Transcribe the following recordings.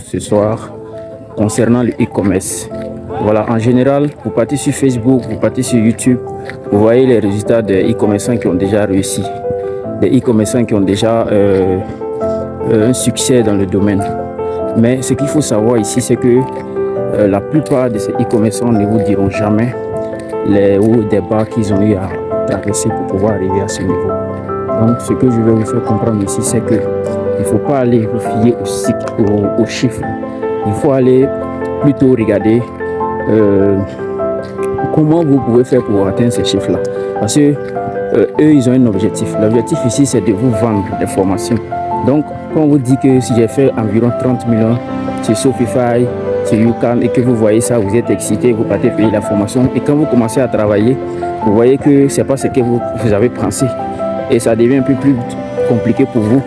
ce soir concernant le e-commerce. Voilà, en général, vous partez sur Facebook, vous partez sur YouTube, vous voyez les résultats des e-commerçants qui ont déjà réussi, des e-commerçants qui ont déjà un succès dans le domaine. Mais ce qu'il faut savoir ici, c'est que la plupart de ces e-commerçants ne vous diront jamais les hauts et des bas qu'ils ont eu à traverser pour pouvoir arriver à ce niveau. Donc, ce que je vais vous faire comprendre ici, c'est que il ne faut pas aller vous fier aux chiffres. Il faut aller plutôt regarder comment vous pouvez faire pour atteindre ces chiffres-là. Parce que eux, ils ont un objectif. L'objectif ici, c'est de vous vendre des formations. Donc, quand on vous dit que si j'ai fait environ 30 millions sur Shopify, sur YouCam, et que vous voyez ça, vous êtes excité, vous partez payer la formation. Et quand vous commencez à travailler, vous voyez que ce n'est pas ce que vous avez pensé. Et ça devient un peu plus compliqué pour vous.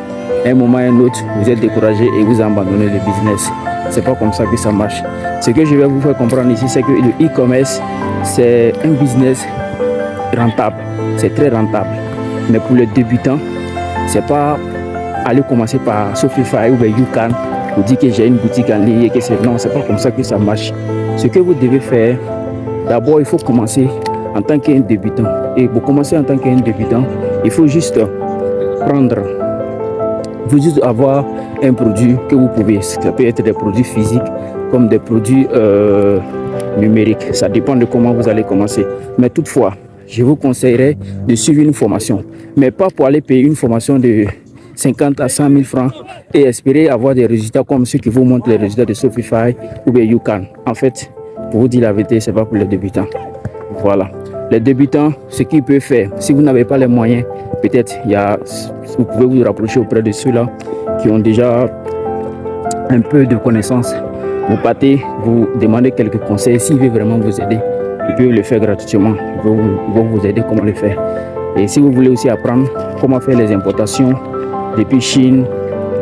À un moment ou à un autre, vous êtes découragé et vous abandonnez le business. C'est pas comme ça que ça marche. Ce que je vais vous faire comprendre ici, c'est que le e-commerce, c'est un business rentable. C'est très rentable. Mais pour les débutants, c'est pas aller commencer par Shopify ou YouCam pour dire que j'ai une boutique en ligne et que c'est non, c'est pas comme ça que ça marche. Ce que vous devez faire, d'abord, il faut commencer en tant qu'un débutant. Et pour commencer en tant qu'un débutant, il faut juste avoir un produit que vous pouvez. Ça peut être des produits physiques comme des produits numériques. Ça dépend de comment vous allez commencer. Mais toutefois, je vous conseillerais de suivre une formation. Mais pas pour aller payer une formation de 50 à 100 000 francs et espérer avoir des résultats comme ceux qui vous montrent les résultats de Shopify ou de YouCam. En fait, pour vous dire la vérité, ce n'est pas pour les débutants. Voilà. Les débutants, ce qu'ils peuvent faire, si vous n'avez pas les moyens, peut-être vous pouvez vous rapprocher auprès de ceux-là qui ont déjà un peu de connaissances. Vous partez, vous demandez quelques conseils. S'ils veulent vraiment vous aider, ils peuvent le faire gratuitement. Ils vont vous aider comment le faire. Et si vous voulez aussi apprendre comment faire les importations depuis Chine,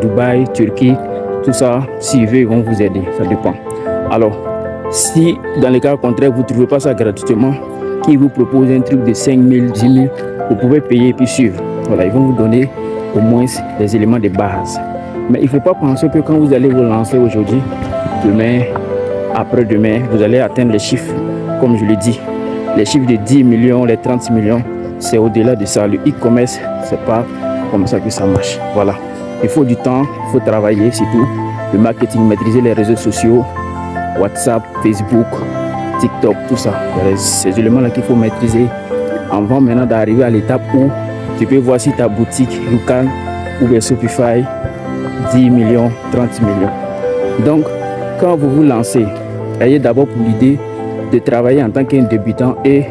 Dubaï, Turquie, tout ça, s'ils veulent, ils vont vous aider. Ça dépend. Alors, si dans le cas contraire, vous ne trouvez pas ça gratuitement, qui vous propose un truc de 5 000, 10 000, vous pouvez payer et puis suivre. Voilà, ils vont vous donner au moins des éléments de base. Mais il ne faut pas penser que quand vous allez vous lancer aujourd'hui, demain, après-demain, vous allez atteindre les chiffres, comme je l'ai dit. Les chiffres de 10 millions, les 30 millions, c'est au-delà de ça. Le e-commerce, ce n'est pas comme ça que ça marche. Voilà. Il faut du temps, il faut travailler, c'est tout. Le marketing, maîtriser les réseaux sociaux, WhatsApp, Facebook, TikTok, tout ça. Ces éléments-là qu'il faut maîtriser avant maintenant d'arriver à l'étape où tu peux voir si ta boutique YouCam ou bien Shopify 10 millions, 30 millions. Donc, quand vous vous lancez, ayez d'abord pour l'idée de travailler en tant qu'un débutant et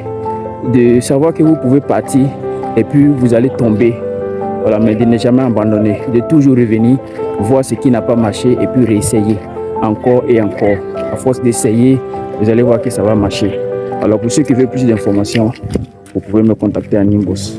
de savoir que vous pouvez partir et puis vous allez tomber. Voilà, mais de ne jamais abandonner, de toujours revenir, voir ce qui n'a pas marché et puis réessayer encore et encore. À force d'essayer, vous allez voir que ça va marcher. Alors pour ceux qui veulent plus d'informations, vous pouvez me contacter à Nimbos.